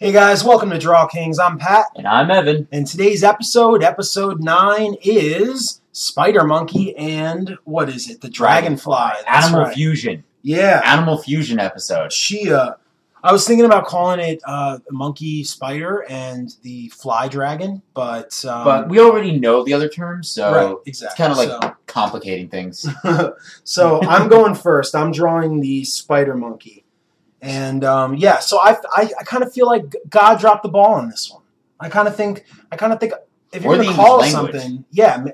Hey guys, welcome to DrawKings. I'm Pat. And I'm Evan. And today's episode 9, is Spider Monkey and, what is it? The Dragonfly. Animal Fusion. Yeah. Animal Fusion episode. I was thinking about calling it Monkey Spider and the Fly Dragon, but we already know the other terms, so right, exactly. It's kind of like complicating things. So I'm going first. I'm drawing the Spider Monkey. And so I kind of feel like God dropped the ball on this one. I kind of think if you're going to call it something,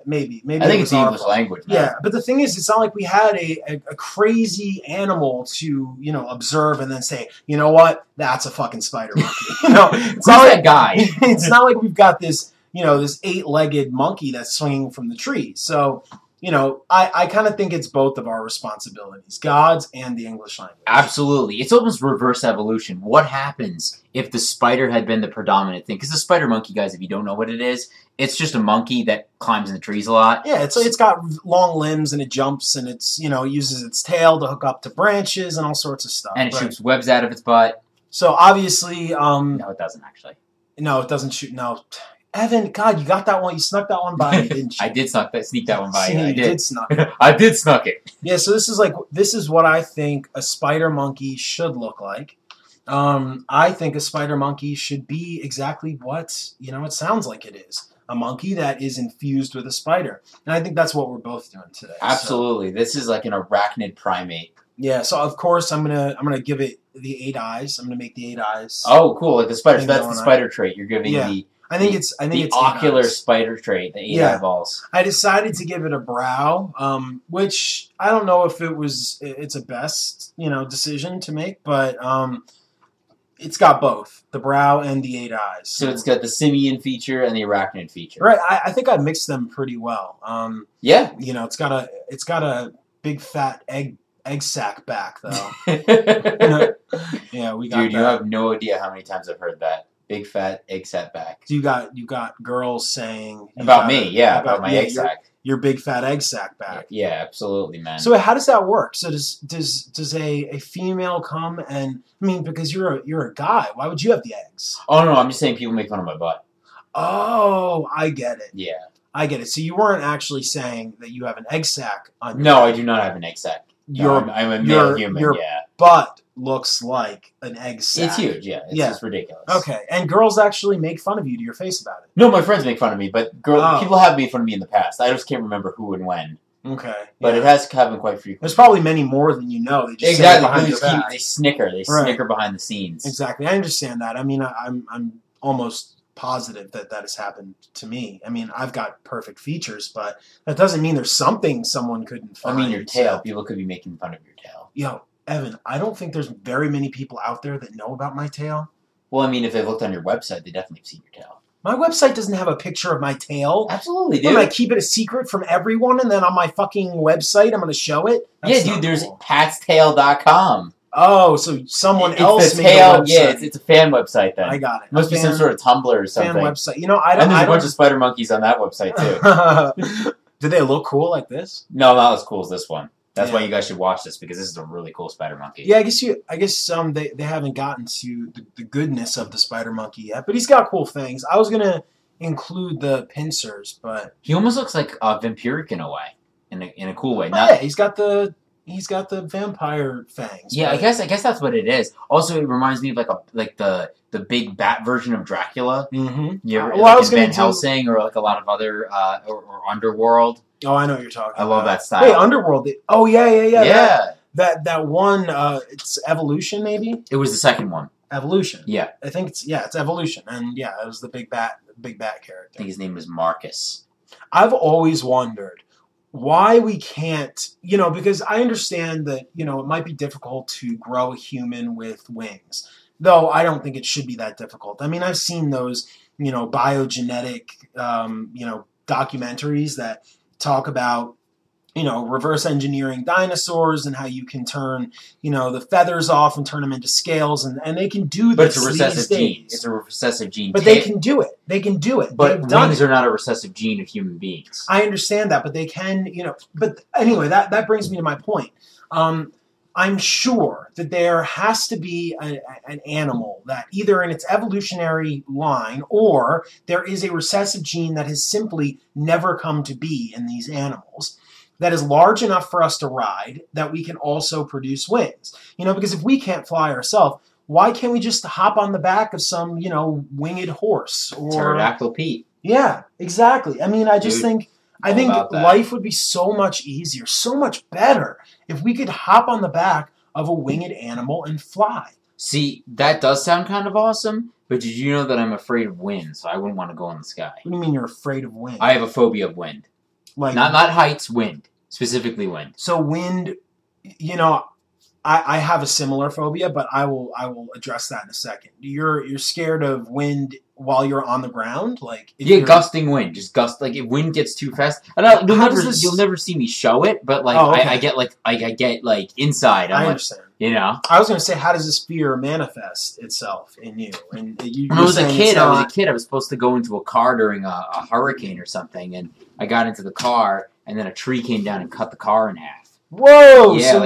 maybe I think it's the English language. Man. Yeah, but the thing is, it's not like we had a crazy animal to observe and then say, you know what, that's a fucking spider monkey. It's not like that guy. It's not like we've got this this 8-legged monkey that's swinging from the tree. So. I kind of think it's both of our responsibilities, God's and the English language. Absolutely. It's almost reverse evolution. What happens if the spider had been the predominant thing? Because the spider monkey, guys, if you don't know what it is, it's just a monkey that climbs in the trees a lot. Yeah, it's got long limbs and it jumps and it uses its tail to hook up to branches and all sorts of stuff. And it shoots webs out of its butt. So obviously... no, it doesn't actually. No, it doesn't shoot... No. Evan, God, you got that one. You snuck that one by me, didn't you? I did sneak that one by you. I did snuck it. I did snuck it. Yeah, so this is what I think a spider monkey should look like. I think a spider monkey should be exactly what, it sounds like it is. A monkey that is infused with a spider. And I think that's what we're both doing today. Absolutely. So. This is like an arachnid primate. Yeah, so of course I'm gonna give it the 8 eyes. I'm gonna make the 8 eyes. Oh, cool. Like the spider. So that's the spider trait. You're giving the... I think it's ocular spider trait, the 8 eyeballs. I decided to give it a brow, which I don't know if it's a best decision to make, but it's got both the brow and the 8 eyes. So it's got the simian feature and the arachnid feature. Right. I think I mixed them pretty well. Yeah. It's got a big fat egg sac back though. Yeah, we got. Dude, you have no idea how many times I've heard that. Big fat egg sac back. You got girls saying about me, about my egg sac. Your big fat egg sac back. Yeah, absolutely, man. So how does that work? So does a female come and because you're a guy, why would you have the eggs? Oh no, I'm just saying people make fun of my butt. Oh, I get it. Yeah, I get it. So you weren't actually saying that you have an egg sac on your No, I do not have an egg sac. I'm a male human. Your butt looks like an egg sac. It's huge, yeah. It's just ridiculous. Okay, and girls actually make fun of you to your face about it. No, my friends make fun of me, but people have made fun of me in the past. I just can't remember who and when. Okay. But it has happened quite frequently. There's probably many more than you know. They just exactly. They snicker. They snicker behind the scenes. Exactly. I understand that. I'm almost positive that has happened to me. I've got perfect features, but that doesn't mean there's something someone couldn't find. Your tail. People could be making fun of your tail. Yo, Evan, I don't think there's very many people out there that know about my tail. Well, if they looked on your website, they definitely have seen your tail. My website doesn't have a picture of my tail. Absolutely, dude. I'm going to keep it a secret from everyone, and then on my fucking website, I'm going to show it? That's dude, there's patstail.com. Oh, so someone else made a website. Yeah, it's a fan website then. I got it. Must be some sort of Tumblr or something. Fan website. And there's a bunch of spider monkeys on that website, too. Do they look cool like this? No, not as cool as this one. That's why you guys should watch this, because this is a really cool spider monkey. Yeah, I guess they haven't gotten to the goodness of the spider monkey yet, but he's got cool things. I was gonna include the pincers, but he almost looks like vampiric in a way, in a cool way. He's got the vampire fangs. Yeah, I guess that's what it is. Also, it reminds me of like the big bat version of Dracula. Mm-hmm. Yeah, I was going to Van Helsing or like a lot of other or Underworld. Oh, I know what you're talking about. I love that style. Wait, Underworld. Oh, yeah. Yeah. That one, it's Evolution, maybe? It was the second one. Evolution. Yeah. I think it's Evolution. And yeah, it was the big bat character. I think his name was Marcus. I've always wondered why we can't, because I understand that, it might be difficult to grow a human with wings. Though I don't think it should be that difficult. I've seen those, biogenetic, documentaries that talk about, reverse engineering dinosaurs and how you can turn, the feathers off and turn them into scales, and they can do this. But it's a recessive gene. It's a recessive gene. But they can do it. They can do it. But wings are not a recessive gene of human beings. I understand that, but they can, But anyway, that brings me to my point. I'm sure that there has to be an animal that either in its evolutionary line or there is a recessive gene that has simply never come to be in these animals that is large enough for us to ride, that we can also produce wings. Because if we can't fly ourselves, why can't we just hop on the back of some, winged horse? Or Pterodactyl Pete. Yeah, exactly. I mean, I think life would be so much easier, so much better if we could hop on the back of a winged animal and fly. See, that does sound kind of awesome, but did you know that I'm afraid of wind, so I wouldn't want to go in the sky? What do you mean you're afraid of wind? I have a phobia of wind. Like not heights, wind. Specifically wind. So wind, I have a similar phobia, but I will address that in a second. You're scared of wind while you're on the ground, like gusting wind, just gust. Like if wind gets too fast, you'll never see me show it, but like I get inside. I understand. I was going to say, how does this fear manifest itself in you? And when I was a kid, I was supposed to go into a car during a hurricane or something, and I got into the car, and then a tree came down and cut the car in half. Whoa! Yeah, so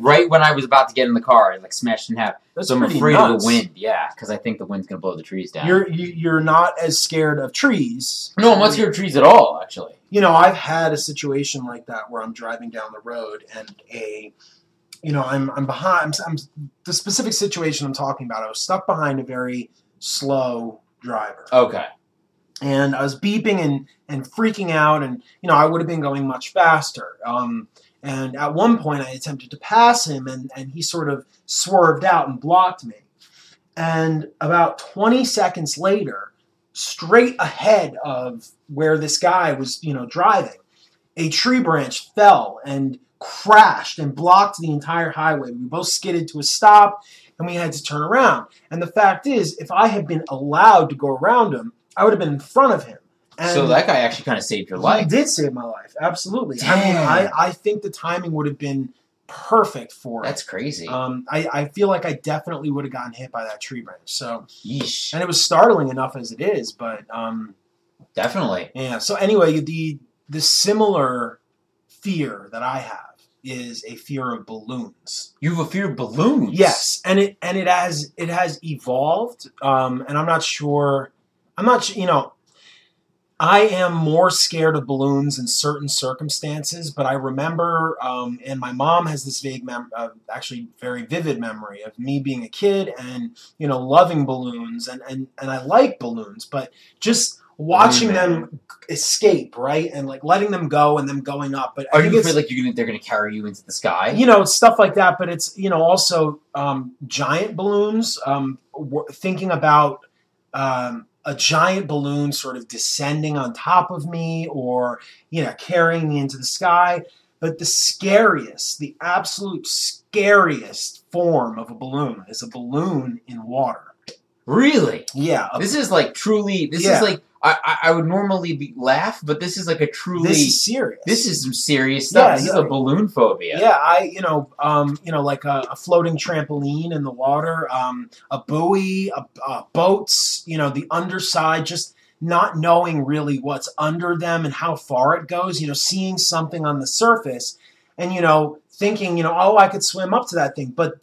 right when I was about to get in the car, it smashed in half. So I'm afraid of the wind. Yeah, because I think the wind's gonna blow the trees down. You're not as scared of trees. No, I'm not scared of trees at all. Actually, I've had a situation like that where I'm driving down the road and I'm behind. The specific situation I'm talking about. I was stuck behind a very slow driver. Okay. And I was beeping and freaking out, and I would have been going much faster. And at one point, I attempted to pass him, and he sort of swerved out and blocked me. And about 20 seconds later, straight ahead of where this guy was, driving, a tree branch fell and crashed and blocked the entire highway. We both skidded to a stop, and we had to turn around. And the fact is, if I had been allowed to go around him, I would have been in front of him. And so that guy actually kind of saved your life. He did save my life, absolutely. Damn. I mean, I think the timing would have been perfect for it. That's crazy. I feel like I definitely would have gotten hit by that tree branch. So, yeesh. And it was startling enough as it is, but definitely. Yeah. So anyway, the similar fear that I have is a fear of balloons. You have a fear of balloons? Yes, and it has evolved. And I'm not sure. I am more scared of balloons in certain circumstances, but I remember, and my mom has this actually very vivid memory of me being a kid and, loving balloons, and I like balloons, but just watching them escape, right? And like letting them go and them going up. But are you afraid like they're going to carry you into the sky? It's stuff like that, but it's, also giant balloons, thinking about a giant balloon sort of descending on top of me or, carrying me into the sky. But the absolute scariest form of a balloon is a balloon in water. Really? Yeah. This is like truly, is like, I would normally laugh, but this is like a truly... This is serious. This is some serious stuff. Yeah, this is a balloon phobia. Yeah, like a floating trampoline in the water, a buoy, boats, the underside, just not knowing really what's under them and how far it goes, seeing something on the surface and, thinking, I could swim up to that thing, but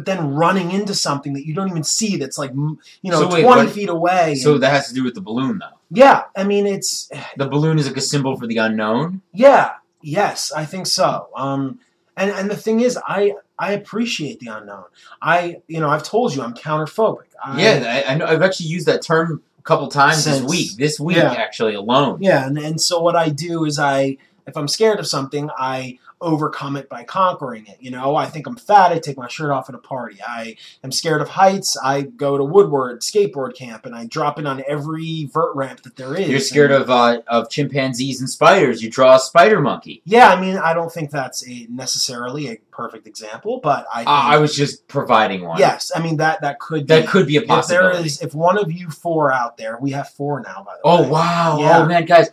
then running into something that you don't even see that's like, 20 feet away. So that has to do with the balloon, though? Yeah, I mean, it's... The balloon is like a symbol for the unknown? Yeah, yes, I think so. And the thing is, I appreciate the unknown. I've told you, I'm counterphobic. I know. I've actually used that term a couple times this week, actually, alone. Yeah, and so what I do is if I'm scared of something, I overcome it by conquering it. I think I'm fat, I take my shirt off at a party. I am scared of heights, I go to Woodward skateboard camp and I drop it on every vert ramp that there is. You're scared of chimpanzees and spiders, you draw a spider monkey. Yeah, I mean, I don't think that's necessarily a perfect example, but I was just providing one. Yes, I mean, that could be a possibility. If one of you 4 out there, we have 4 now, by the way. Oh, wow. Yeah. Oh, man, guys.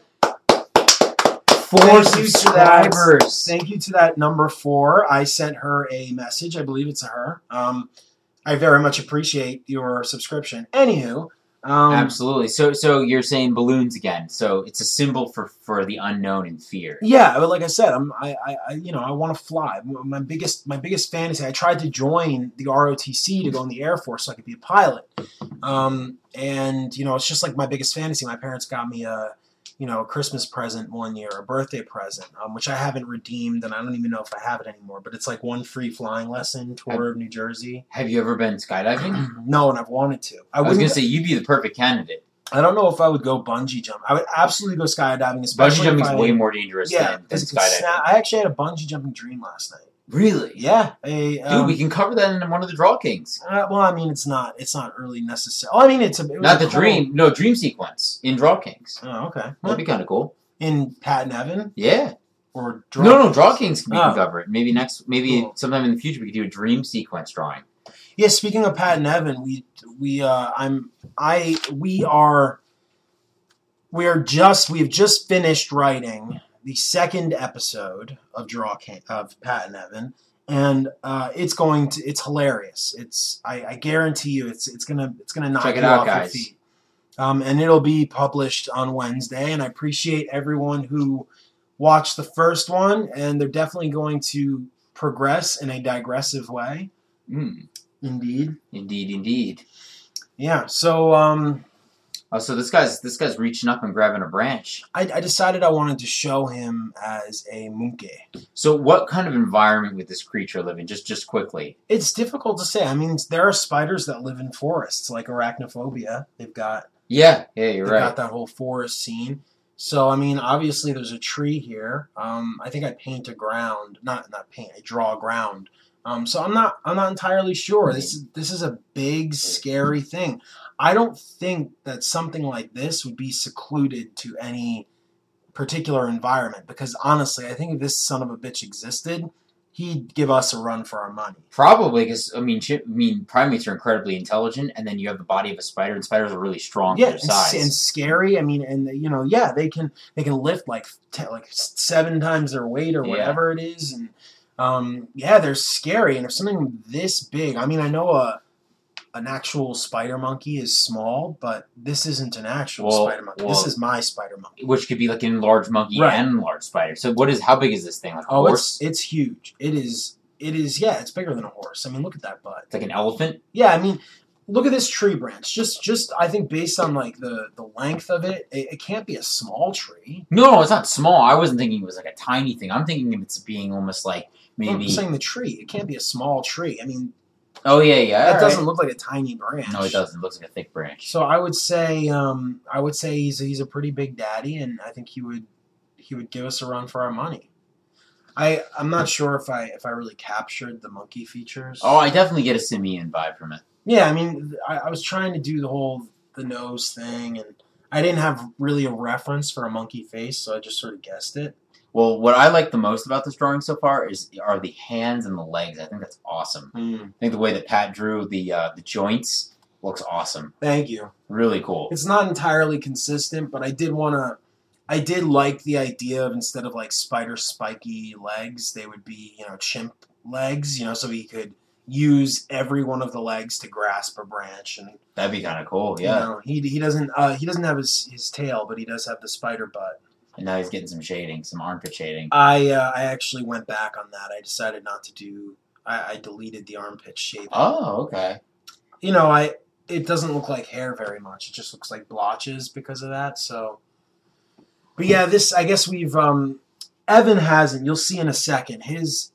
4 subscribers. Thank you to that number 4. I sent her a message. I believe it's a her. I very much appreciate your subscription. Anywho, Absolutely. So you're saying balloons again. So it's a symbol for the unknown and fear. Yeah, but like I said, I want to fly. My biggest fantasy. I tried to join the ROTC to go in the Air Force so I could be a pilot. And it's just like my biggest fantasy. My parents got me a Christmas present one year, a birthday present, which I haven't redeemed, and I don't even know if I have it anymore. But it's like one free flying lesson tour of New Jersey. Have you ever been skydiving? No, and I've wanted to. I was going to say, you'd be the perfect candidate. I don't know if I would go bungee jump. I would absolutely go skydiving. Bungee jumping is way more dangerous than skydiving. I actually had a bungee jumping dream last night. Really? Yeah. Dude, we can cover that in one of the DrawKings. Well, I mean, it's not really necessary. Well, I mean, not the dream. No, dream sequence in DrawKings. Oh, okay. That'd be kind of cool. In Pat and Evan? Yeah. Or No, DrawKings we can cover it. Maybe sometime in the future we could do a dream sequence drawing. Yeah, speaking of Pat and Evan, we've just finished writing the second episode of of Pat and Evan, and it's hilarious. I guarantee you it's gonna knock you off your feet. And it'll be published on Wednesday, and I appreciate everyone who watched the first one, and they're definitely going to progress in a digressive way. Indeed. Yeah. So so this guy's reaching up and grabbing a branch. I decided I wanted to show him as a monkey. So what kind of environment would this creature live in? Just quickly. It's difficult to say. I mean, there are spiders that live in forests, like arachnophobia. They've got you're right. Got that whole forest scene. So I mean, obviously there's a tree here. I think I paint a ground, not paint. I draw a ground. So I'm not entirely sure. This is a big, scary thing. I don't think that something like this would be secluded to any particular environment, because honestly, I think if this son of a bitch existed, he'd give us a run for our money. Probably, because primates are incredibly intelligent, and then you have the body of a spider, and spiders are really strong for their size and scary. I mean, and they can lift like 7 times their weight or whatever it is, and they're scary. And if something this big, I mean, I know an actual spider monkey is small, but this isn't an actual spider monkey. This is my spider monkey, which could be like an enlarged monkey and large spider. So how big is this thing? Like a horse? It's huge. It is. Yeah, it's bigger than a horse. I mean, look at that butt. It's like an elephant. Yeah, I mean, look at this tree branch. Just I think based on like the length of it, it can't be a small tree. No, it's not small. I wasn't thinking it was like a tiny thing. I'm thinking of it being almost like maybe. I'm saying the tree. It can't be a small tree. I mean. Oh yeah. That doesn't look like a tiny branch. No, it doesn't. It looks like a thick branch. So I would say he's a pretty big daddy, and I think he would give us a run for our money. I'm not sure if I really captured the monkey features. Oh, I definitely get a simian vibe from it. Yeah, I mean, I was trying to do the nose thing, and I didn't have really a reference for a monkey face, so I just sort of guessed it. Well, what I like the most about this drawing so far are the hands and the legs. I think that's awesome. I think the way that Pat drew the joints looks awesome. Thank you. Really cool. It's not entirely consistent, but I did like the idea of, instead of like spider spiky legs, they would be, chimp legs, so he could use every one of the legs to grasp a branch, and that'd be kind of cool. Yeah. He doesn't have his tail, but he does have the spider butt. And now he's getting some shading, some armpit shading. I actually went back on that. I decided not to do. I deleted the armpit shading. Oh, okay. It doesn't look like hair very much. It just looks like blotches because of that. So, but yeah, I guess we've. Evan hasn't. You'll see in a second. His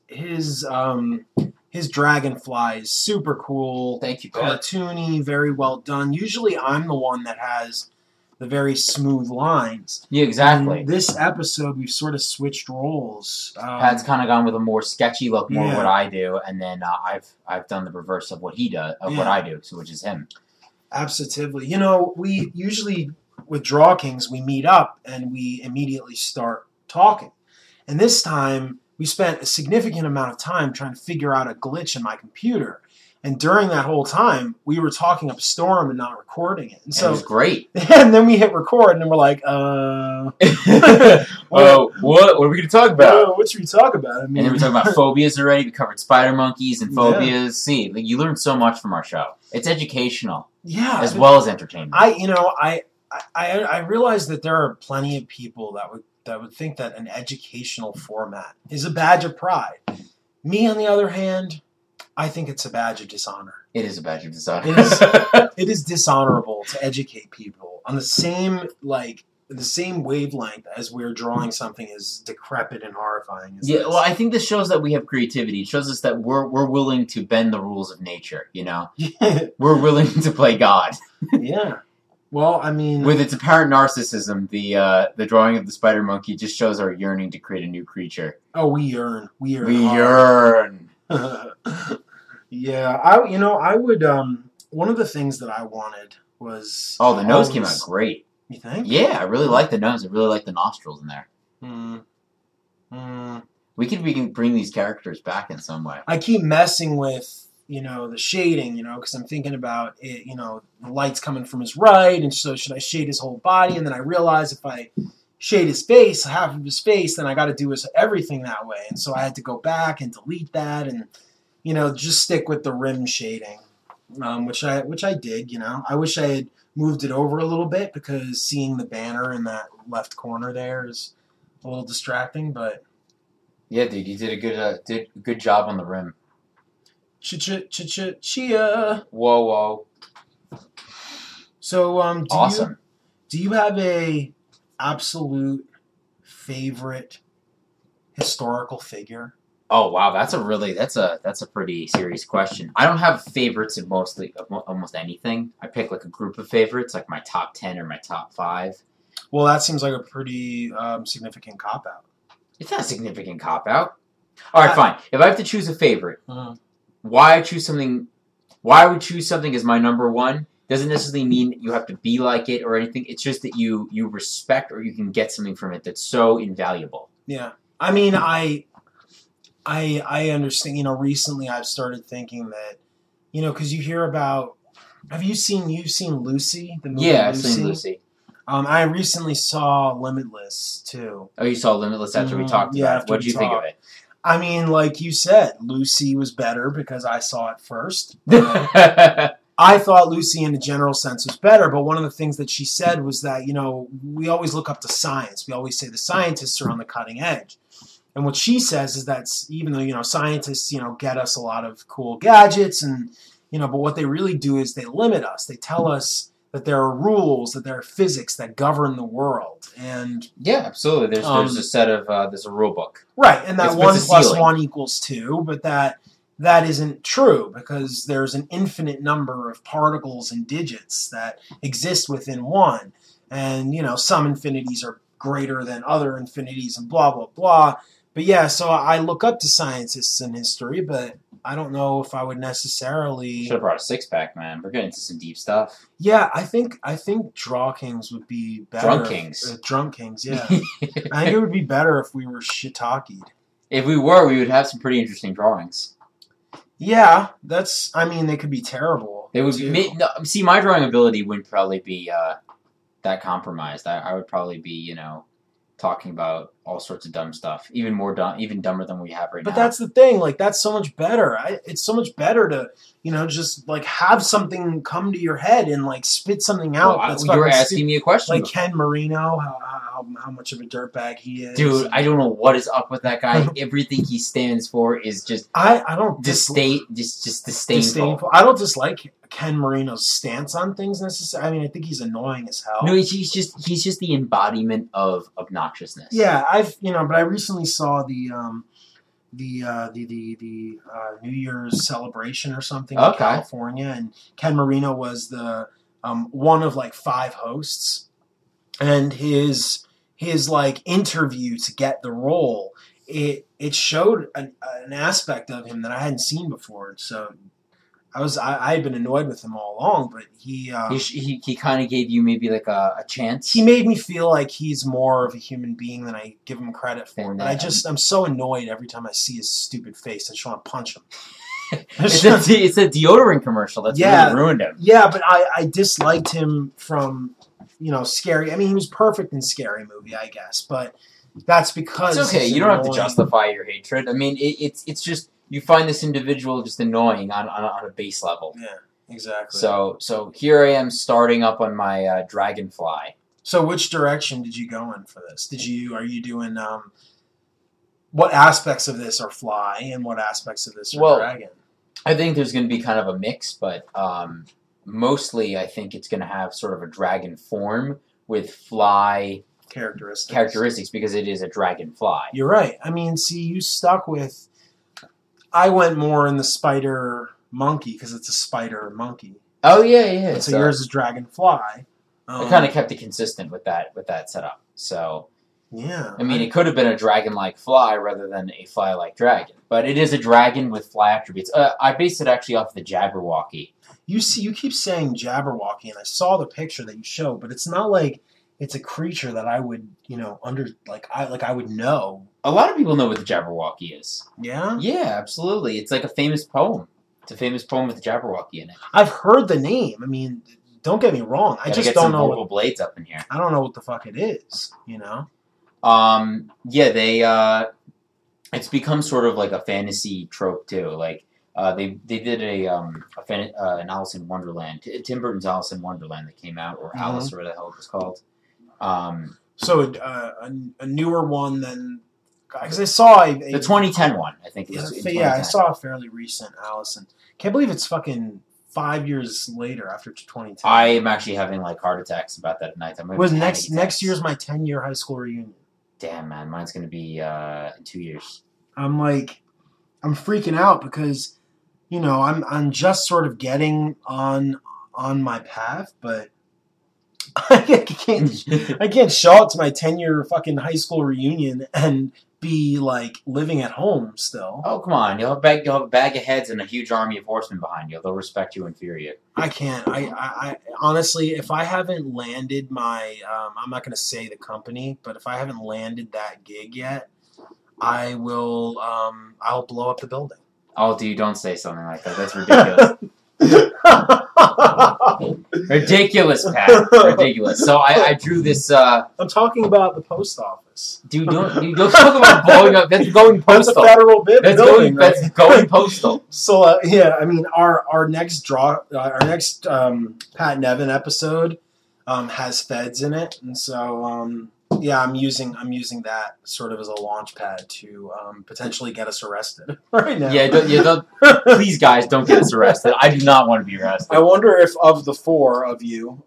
dragonfly is super cool. Thank you, cartoony, very well done. Usually, I'm the one that has the very smooth lines. Yeah, exactly. In this episode, we've sort of switched roles. Pat's kind of gone with a more sketchy look, more what I do, and then I've done the reverse of what he does, what I do, which is him. Absolutely. We usually, with DrawKings, we meet up and we immediately start talking. And this time, we spent a significant amount of time trying to figure out a glitch in my computer. And during that whole time, we were talking up a storm and not recording it. And so it was great. And then we hit record, and we're like, what are we going to talk about? What should we talk about? I mean, and then we're talking about phobias already. We covered spider monkeys and phobias. Yeah. See, like, you learn so much from our show. It's educational, as well as entertainment. I realize that there are plenty of people that would think that an educational format is a badge of pride. Me, on the other hand, I think it's a badge of dishonor. It is a badge of dishonor. It is dishonorable to educate people on the same wavelength as we're drawing something as decrepit and horrifying as this. Well, I think this shows that we have creativity. It shows us that we're willing to bend the rules of nature, you know? We're willing to play God. Yeah. Well, I mean, with its apparent narcissism, the drawing of the spider monkey just shows our yearning to create a new creature. Oh, we yearn. We yearn. Yeah, I would. One of the things that I wanted was. Oh, the nose came out great. You think? Yeah, I really like the nose. I really like the nostrils in there. We can bring these characters back in some way. I keep messing with the shading, because I'm thinking about it. The light's coming from his right, and so should I shade his whole body? And then I realize if I shade his face, half of his face, then I got to do everything that way. And so I had to go back and delete that, and just stick with the rim shading, which I did. I wish I had moved it over a little bit because seeing the banner in that left corner there is a little distracting. But yeah, dude, you did a good job on the rim. Chia. Whoa. So awesome. Do you have a absolute favorite historical figure? Oh wow, that's a pretty serious question. I don't have favorites of almost anything. I pick like a group of favorites, like my top 10 or my top 5. Well, that seems like a pretty significant cop out. It's not a significant cop out. All right, fine. If I have to choose a favorite, why I would choose something as my number one doesn't necessarily mean you have to be like it or anything. It's just that you respect or you can get something from it that's so invaluable. Yeah, I mean, I understand. Recently I've started thinking that, because you hear about. You've seen Lucy? The movie I've seen Lucy. I recently saw Limitless too. Oh, you saw Limitless after we talked about it. What did you think of it? I mean, like you said, Lucy was better because I saw it first. I thought Lucy, in a general sense, was better, but one of the things that she said was that, we always look up to science. We always say the scientists are on the cutting edge. And what she says is that even though, scientists, get us a lot of cool gadgets and, but what they really do is they limit us. They tell us that there are rules, that there are physics that govern the world. And yeah, absolutely. There's a set of, there's a rule book. Right, and that 1 + 1 = 2, but that isn't true because there's an infinite number of particles and digits that exist within one. And, some infinities are greater than other infinities and blah, blah, blah. But yeah, so I look up to scientists in history, but I don't know if I would necessarily... Should have brought a 6-pack, man. We're getting into some deep stuff. Yeah, I think DrawKings would be better. DrawKings, yeah. I think it would be better if we were shitaki'd. If we were, we would have some pretty interesting drawings. Yeah, they could be terrible. They would be, see, my drawing ability wouldn't probably be that compromised. I would probably be, talking about all sorts of dumb stuff, even dumber than we have right now. But that's the thing, that's so much better. It's so much better to, just have something come to your head and spit something out. You were asking me a question. Like Ken Marino, how much of a dirtbag he is. Dude, I don't know what is up with that guy. Everything he stands for is just I don't disdainful. I don't dislike Ken Marino's stance on things necessarily. I mean, I think he's annoying as hell. No, he's just the embodiment of obnoxiousness. Yeah, but I recently saw the New Year's celebration or something in California, and Ken Marino was the one of 5 hosts, and his interview to get the role, it showed an aspect of him that I hadn't seen before. So I had been annoyed with him all along, but he kind of gave you maybe a chance. He made me feel like he's more of a human being than I give him credit for. But I'm so annoyed every time I see his stupid face. I just want to punch him. It's a deodorant commercial that's really ruined him. Yeah, but I disliked him from, Scary. I mean, he was perfect in Scary Movie, I guess, but that's because it's okay. You don't have to justify your hatred. I mean, it's just you find this individual just annoying on a base level. Yeah, exactly. So here I am starting up on my Dragonfly. So which direction did you go in for this? Are you doing what aspects of this are fly and what aspects of this are dragon? I think there's going to be kind of a mix, but mostly I think it's going to have sort of a dragon form with fly characteristics because it is a dragonfly. You're right. I mean, see, you stuck with. I went more in the spider monkey because it's a spider monkey. Oh yeah. So yours is dragonfly. I kind of kept it consistent with that setup. So yeah, I mean, it could have been a dragon-like fly rather than a fly-like dragon, but it is a dragon with fly attributes. I based it actually off the Jabberwocky. You keep saying Jabberwocky, and I saw the picture that you showed, but it's not like it's a creature that I would, I would know. A lot of people know what the Jabberwocky is. Yeah? Yeah, absolutely. It's like a famous poem. It's a famous poem with the Jabberwocky in it. I've heard the name. I mean, don't get me wrong. I just don't know. Vocal blades up in here. I don't know what the fuck it is. It's become sort of like a fantasy trope too. Like they did an Alice in Wonderland, Tim Burton's Alice in Wonderland that came out, or Alice, or whatever the hell it was called. So a newer one than, because I saw the 2010 one, I think. I saw a fairly recent Alice, and can't believe it's fucking 5 years later after 2010. I am actually having like heart attacks about that at night. Next year's my 10-year high school reunion. Damn, man, mine's gonna be in 2 years. I'm freaking out because, I'm just sort of getting on my path, but I can't show up to my 10-year fucking high school reunion and be like living at home still. Oh, come on. You'll have a bag of heads and a huge army of horsemen behind you. They'll respect you and fear you. I can't. I honestly, if I haven't landed my, I'm not going to say the company, but if I haven't landed that gig yet, I will, I'll blow up the building. Oh, dude, don't say something like that. That's ridiculous. Ridiculous, Pat. Ridiculous. So I drew this. I'm talking about the post office. Dude, don't talk about blowing up. That's going postal. That's a federal building. That's going postal. So I mean, our next Pat Nevin episode has feds in it, and so I'm using that sort of as a launch pad to potentially get us arrested right now. Don't, please, guys, don't get us arrested. I do not want to be arrested. I wonder if of the four of you,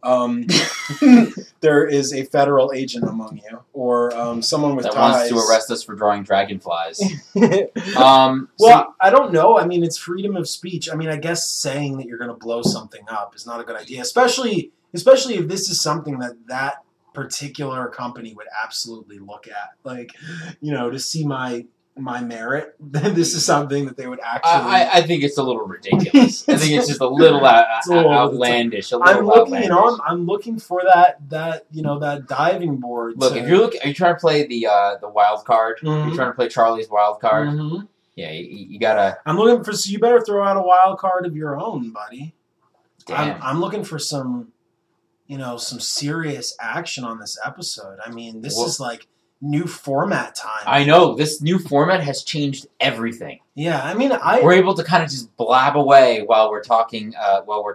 there is a federal agent among you, or someone with that ties wants to arrest us for drawing dragonflies. I don't know. I mean, it's freedom of speech. I mean, I guess saying that you're going to blow something up is not a good idea, especially if this is something that particular company would absolutely look at, to see my merit. This is something that they would actually. I think it's a little ridiculous. I think it's just a little outlandish. I'm looking for that diving board. Look, are you trying to play the wild card? Mm-hmm. You're trying to play Charlie's wild card. Mm-hmm. Yeah, you gotta. I'm looking for. So you better throw out a wild card of your own, buddy. Damn. I'm looking for some serious action on this episode. I mean, this is like new format time. I know. This new format has changed everything. Yeah, I mean, we're able to kind of just blab away while we're talking over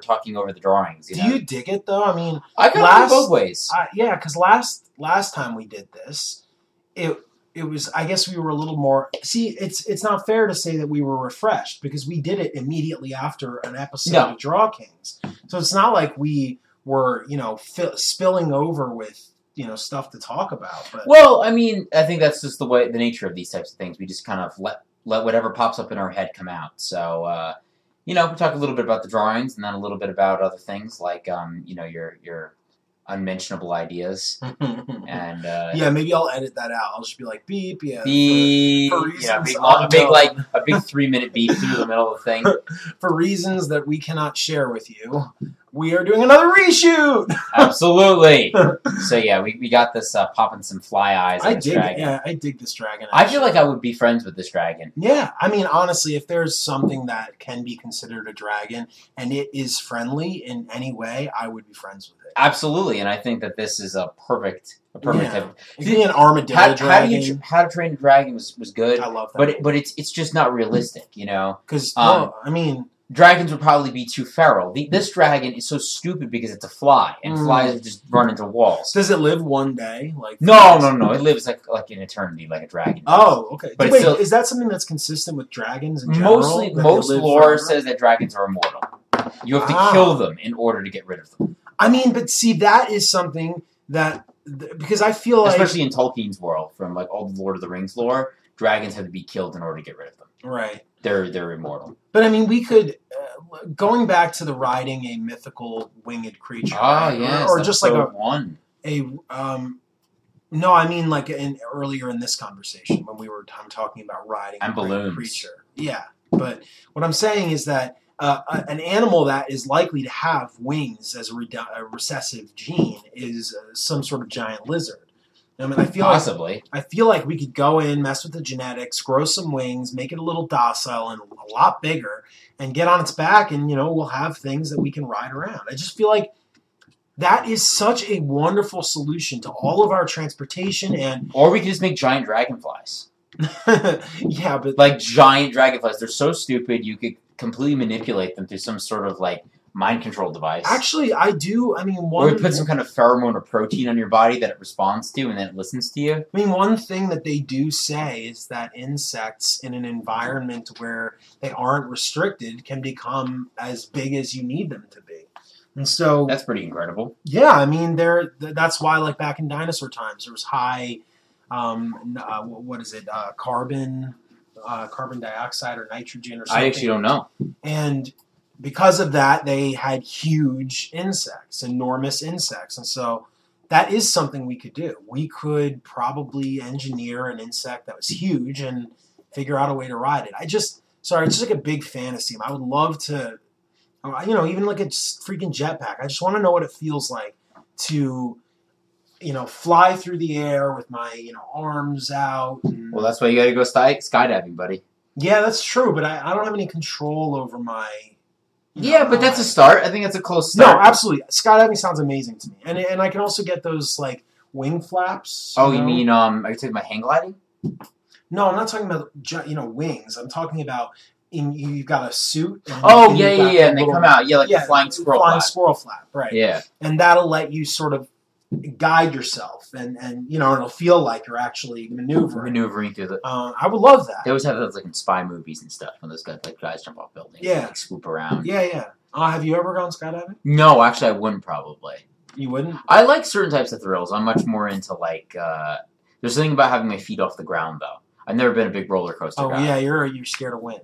the drawings. Do you dig it though? I mean, I got it both ways. Yeah, because last time we did this, it was, I guess we were a little more. See, it's not fair to say that we were refreshed because we did it immediately after an episode of DrawKings. So it's not like we were, spilling over with, stuff to talk about. But. Well, I mean, I think that's just the nature of these types of things. We just kind of let whatever pops up in our head come out. So, we talk a little bit about the drawings and then a little bit about other things like, your unmentionable ideas. And maybe I'll edit that out. I'll just be like beep, beep, for reasons a big 3-minute beep through the middle of the thing. For reasons that we cannot share with you, we are doing another reshoot. Absolutely. So yeah, we got this popping some fly eyes on this dragon. Yeah, I dig this dragon. I feel like I would be friends with this dragon. Yeah, I mean, honestly, if there's something that can be considered a dragon and it is friendly in any way, I would be friends with it. Absolutely, and I think that this is a perfect type. It could be an armadillo dragon. How to Train a Dragon was good. I love that. But it's just not realistic, you know. Because I mean, dragons would probably be too feral. This dragon is so stupid because it's a fly, and flies just run into walls. Does it live one day? Like no. It lives like an eternity, like a dragon. Oh, okay. But wait, is that something that's consistent with dragons in general? Most lore says that dragons are immortal. You have to kill them in order to get rid of them. I mean, but see, that is something that because I feel like, especially in Tolkien's world, from like all the Lord of the Rings lore, dragons have to be killed in order to get rid of them. Right. They're immortal. But I mean, we could going back to the riding a mythical winged creature. Oh yeah, or just like no, I mean like earlier in this conversation when I'm talking about riding a winged creature. Yeah, but what I'm saying is that an animal that is likely to have wings as a recessive gene is some sort of giant lizard. I mean, I feel like we could go in, mess with the genetics, grow some wings, make it a little docile and a lot bigger, and get on its back, and we'll have things that we can ride around. I just feel like that is such a wonderful solution to all of our transportation, or we could just make giant dragonflies. Yeah, but like giant dragonflies, they're so stupid you could completely manipulate them through some sort of like mind control device. Actually, I do. I mean, or put some kind of pheromone or protein on your body that it responds to, and then it listens to you. I mean, one thing that they do say is that insects in an environment where they aren't restricted can become as big as you need them to be. And so that's pretty incredible. Yeah, I mean, that's why, like back in dinosaur times, there was high, what is it, carbon dioxide or nitrogen or something. I actually don't know. And because of that, they had huge insects, enormous insects. And so that is something we could do. We could probably engineer an insect that was huge and figure out a way to ride it. it's just like a big fantasy. I would love to, even like a freaking jetpack. I just want to know what it feels like to, fly through the air with my, arms out. Well, that's why you got to go skydiving, buddy. Yeah, that's true. But I don't have any control over my... but that's a start. I think that's a close start. No, absolutely. Skydiving sounds amazing to me. And I can also get those, like, wing flaps. You mean, are you talking about hang gliding? No, I'm not talking about, wings. I'm talking about... you've got a suit. And they come out. Yeah, like the flying squirrel flap. Flying squirrel flap, right. Yeah. And that'll let you sort of guide yourself, and it'll feel like you're actually maneuvering through the... I would love that. They always have those like in spy movies and stuff when those guys jump off buildings and like swoop around. Yeah. Have you ever gone skydiving? No, actually I wouldn't probably. You wouldn't? I like certain types of thrills. I'm much more into like... there's something about having my feet off the ground though. I've never been a big roller coaster guy. Oh yeah, you're scared of wind.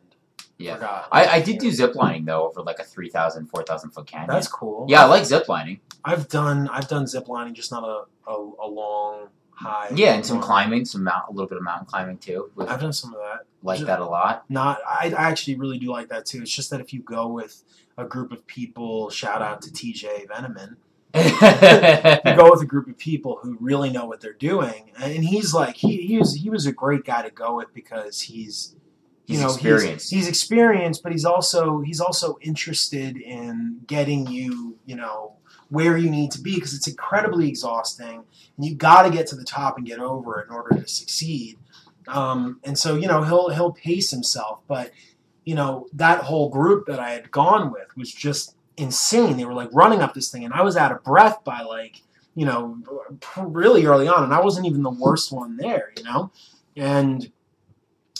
Yeah, I did do ziplining though over like a 3,000, 4,000 foot canyon. That's cool. Yeah, I like ziplining. I've done ziplining, just not a long high. Yeah, and some climbing, a little bit of mountain climbing too. I've done some of that. Like that a lot. I actually really do like that too. It's just that if you go with a group of people, shout out to TJ Veneman. You go with a group of people who really know what they're doing, and he's like he was a great guy to go with because he's experienced. He's experienced, but he's also interested in getting you, where you need to be because it's incredibly exhausting, and you got to get to the top and get over it in order to succeed. And so he'll pace himself, but that whole group that I had gone with was just insane. They were like running up this thing, and I was out of breath by like really early on, and I wasn't even the worst one there, and.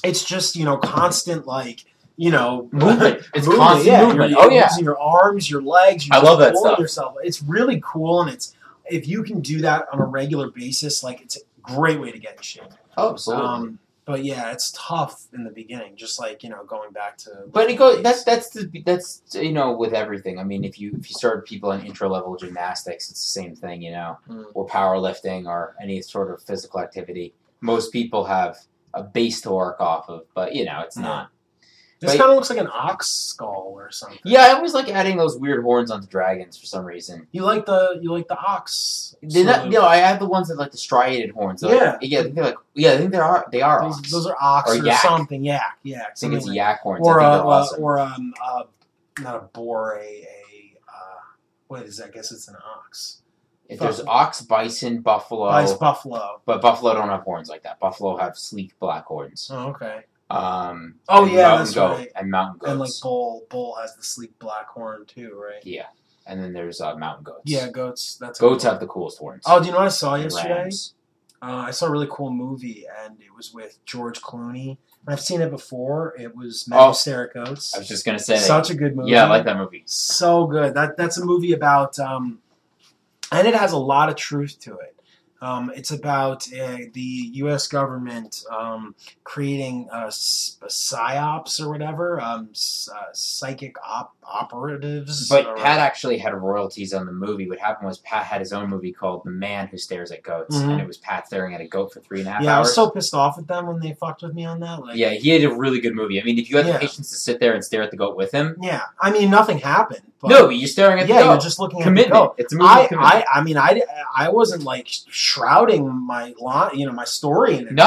It's just, constant, like, movement. It's movement. constant movement. You're using your arms, your legs. I love that stuff. Yourself. It's really cool, and if you can do that on a regular basis, like, it's a great way to get in shape. Oh, absolutely. But yeah, it's tough in the beginning, just like going back to. But it goes. That's with everything. I mean, if you start people in intro level gymnastics, it's the same thing, or powerlifting or any sort of physical activity. Most people have a base to work off of, but it's not. This kind of looks like an ox skull or something. Yeah, I always like adding those weird horns onto dragons for some reason. You like the ox? I have the ones that like the striated horns. So yeah, I think they're I think they are ox. Those are ox or something. Yak. I think it's yak horns. Or awesome. not a boar. What is that? I guess it's an ox. If there's ox, bison, buffalo. Buffalo. But buffalo don't have horns like that. Buffalo have sleek black horns. Oh, okay. That's right. And mountain goats. And like bull has the sleek black horn too, right? Yeah. And then there's mountain goats. Yeah, goats. Goats have the coolest horns. Oh, do you know what I saw yesterday? I saw a really cool movie, and it was with George Clooney. I've seen it before. It was Men Who Stare at Goats. I was just gonna say such a good movie. Yeah, I like that movie. So good. That's a movie about, and it has a lot of truth to it. It's about the U.S. government creating psyops or whatever, psychic operatives. But Pat actually had royalties on the movie. What happened was Pat had his own movie called The Man Who Stares at Goats, and it was Pat staring at a goat for 3.5 hours. Yeah, I was so pissed off at them when they fucked with me on that. Yeah, he had a really good movie. I mean, if you had the patience to sit there and stare at the goat with him. Yeah, I mean, nothing happened. But no, but you're staring at the goat. Yeah, you're just looking at the goat. It's a movie commitment. I mean, I wasn't like shrouding my my story in it. No.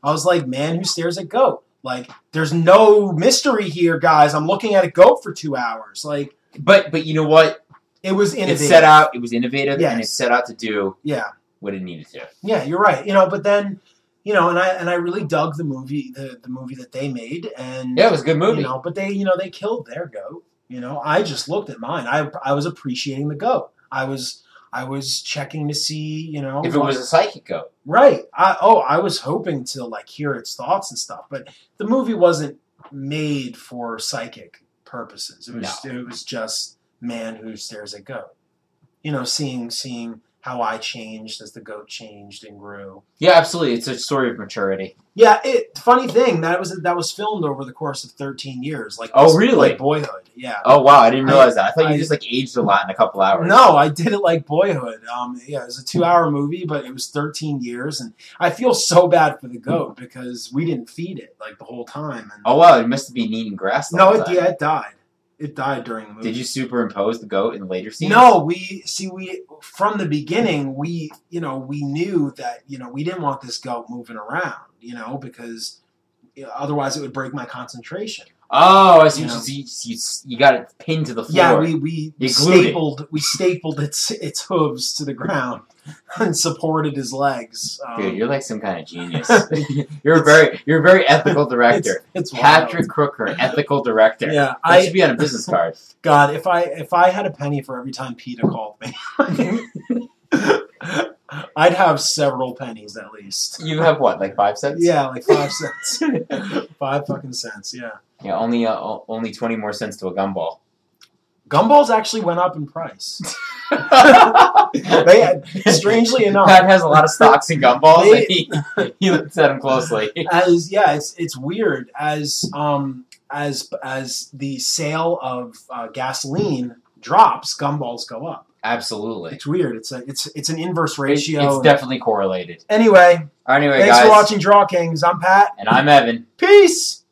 I was like, Man Who Stares at Goat. Like, there's no mystery here, guys. I'm looking at a goat for 2 hours. Like, but you know what? It was innovative. It was innovative, and it set out to do what it needed to. Yeah, you're right. But then, and I really dug the movie, the movie that they made, and yeah, it was a good movie. But they killed their goat. I just looked at mine. I was appreciating the goat. I was checking to see, if it was a psychic goat. Right. I was hoping to like hear its thoughts and stuff, but the movie wasn't made for psychic purposes. It was just Man Who Stares at Goat. Seeing how I changed as the goat changed and grew. Yeah, absolutely. It's a story of maturity. Yeah, funny thing, that was filmed over the course of 13 years. Like, oh, really? Like Boyhood, yeah. Oh, wow, I didn't realize that. I thought you just like aged a lot in a couple hours. No, I did it like Boyhood. It was a 2-hour movie, but it was 13 years, and I feel so bad for the goat because we didn't feed it like the whole time. And, oh, wow, it must have been eating grass the whole time. It died. It died during the movie. Did you superimpose the goat in later scenes? No, we from the beginning we knew that we didn't want this goat moving around, because otherwise it would break my concentration. Oh, I see. You got it pinned to the floor. Yeah, we stapled its hooves to the ground and supported his legs. Dude, you're like some kind of genius. You're a very ethical director. It's Patrick Crooker, ethical director. Yeah, that should be on a business card. God, if I had a penny for every time PETA called me, I'd have several pennies at least. You have what, like 5 cents? Yeah, like 5 cents. 5 fucking cents. Yeah. Yeah, only 20 more cents to a gumball. Gumballs actually went up in price. Strangely enough, Pat has a lot of stocks in gumballs. He looks at them closely. It's weird as the sale of gasoline drops, gumballs go up. Absolutely, it's weird. It's an inverse ratio. It's definitely correlated. Anyway, thanks guys. For watching DrawKings. I'm Pat, and I'm Evan. Peace.